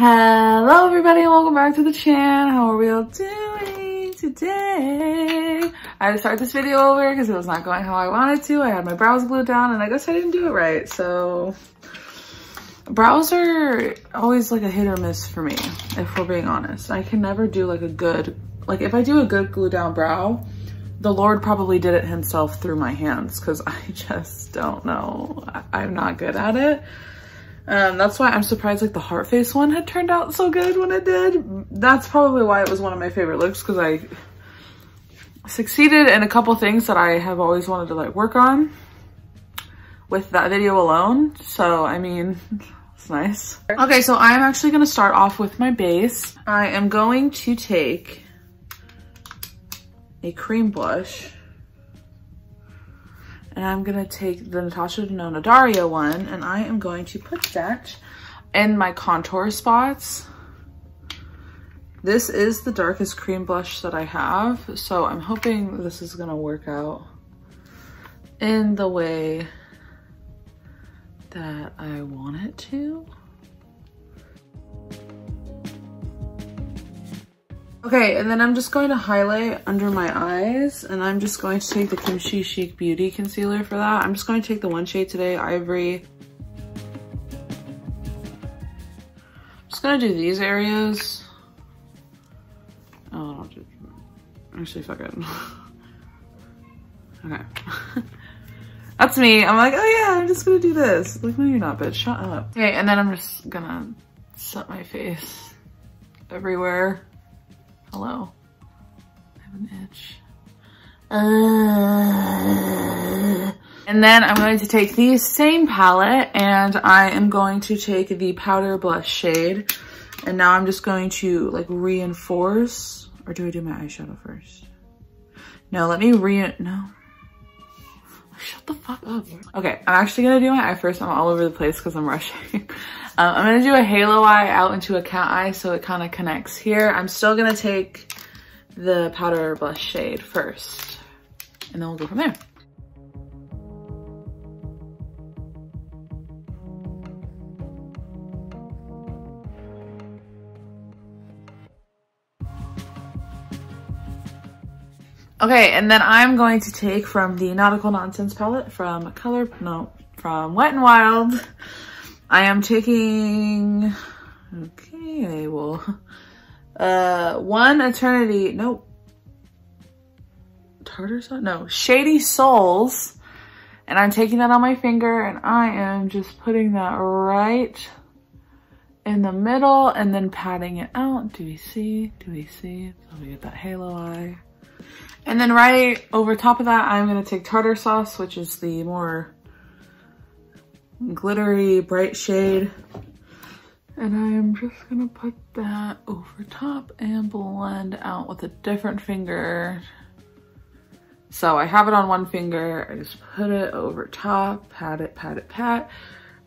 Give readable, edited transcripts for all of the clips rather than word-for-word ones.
Hello everybody and welcome back to the channel. How are we all doing today? I had to start this video over because it was not going how I wanted to. I had my brows glued down and I guess I didn't do it right. So brows are always like a hit or miss for me, if we're being honest. I can never do like a good, like if I do a good glue down brow, the Lord probably did it himself through my hands because I just don't know. I'm not good at it. That's why I'm surprised like the heart face one had turned out so good when it did. That's probably why it was one of my favorite looks, because I succeeded in a couple things that I have always wanted to like work on with that video alone. So, I mean, it's nice. Okay, so I'm actually gonna start off with my base. I am going to take a cream blush. And I'm gonna take the Natasha Denona Daria one and I am going to put that in my contour spots. This is the darkest cream blush that I have, so I'm hoping this is gonna work out in the way that I want it to. Okay, and then I'm just going to highlight under my eyes, and I'm just going to take the Kimchi Chic Beauty Concealer for that. I'm just going to take the one shade today, Ivory. I'm just going to do these areas. Oh, don't do, actually, fuck it. Okay. That's me. I'm like, oh yeah, I'm just going to do this. Like, no, you're not, bitch. Shut up. Okay, and then I'm just going to set my face everywhere. Hello. I have an itch. And then I'm going to take the same palette and I am going to take the powder blush shade. And now I'm just going to like reinforce, or do I do my eyeshadow first? No, let me no. Shut the fuck up. Okay, I'm actually gonna do my eye first. I'm all over the place because I'm rushing. I'm gonna do a halo eye out into a cat eye so it kind of connects here. I'm still gonna take the powder blush shade first and then we'll go from there. Okay, and then I'm going to take from the Nautical Nonsense palette from from Wet n Wild. I am taking, okay, well, One Eternity, nope. Tartar Sauce? No, Shady Souls. And I'm taking that on my finger and I am just putting that right in the middle and then patting it out. Do we see? Do we see? So we get that halo eye. And then right over top of that, I'm gonna take Tartar Sauce, which is the more glittery, bright shade. And I am just gonna put that over top and blend out with a different finger. So I have it on one finger, I just put it over top, pat it, pat it, pat,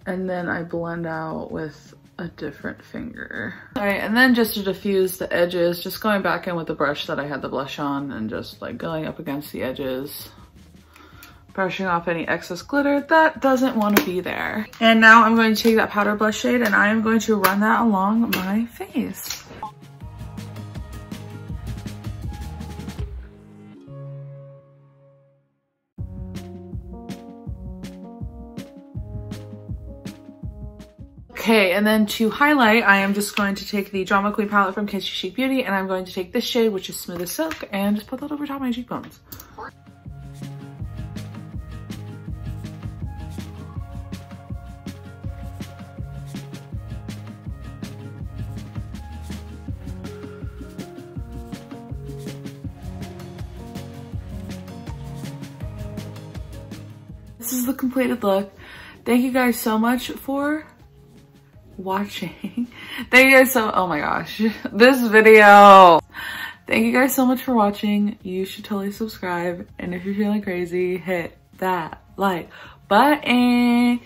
and then I blend out with a different finger. All right, and then just to diffuse the edges, just going back in with the brush that I had the blush on and just like going up against the edges, brushing off any excess glitter that doesn't want to be there. And now I'm going to take that powder blush shade and I am going to run that along my face. Okay, and then to highlight, I am just going to take the Drama Queen palette from Kimchi Chic Beauty and I'm going to take this shade, which is Smooth as Silk, and just put that over top of my cheekbones. This is the completed look. Thank you guys so much for watching. Thank you guys oh my gosh, this video. Thank you guys so much for watching. You should totally subscribe. And if you're feeling crazy, hit that like button.